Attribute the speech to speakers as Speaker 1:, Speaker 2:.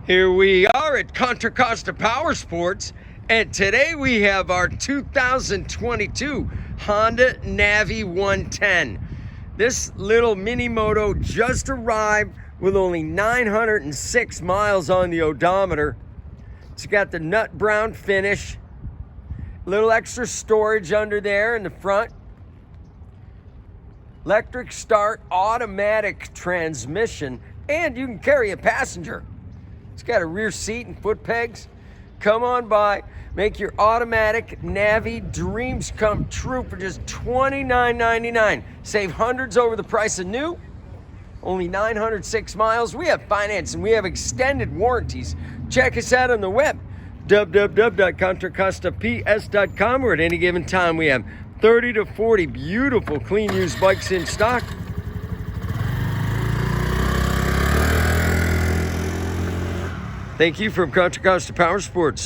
Speaker 1: Here we are at Contra Costa Powersports, and today we have our 2022 Honda Navi 110. This little mini moto just arrived with only 906 miles on the odometer. It's got the nut brown finish, a little extra storage under there in the front. Electric start, automatic transmission, and you can carry a passenger. It's got a rear seat and foot pegs. Come on by, make your automatic Navi dreams come true for just $29.99. Save hundreds over the price of new. Only 906 miles. We have financing. We have extended warranties. Check us out on the web, www.contracostaps.com, where at any given time we have 30 to 40 beautiful clean used bikes in stock. Thank you from Contra Costa Powersports.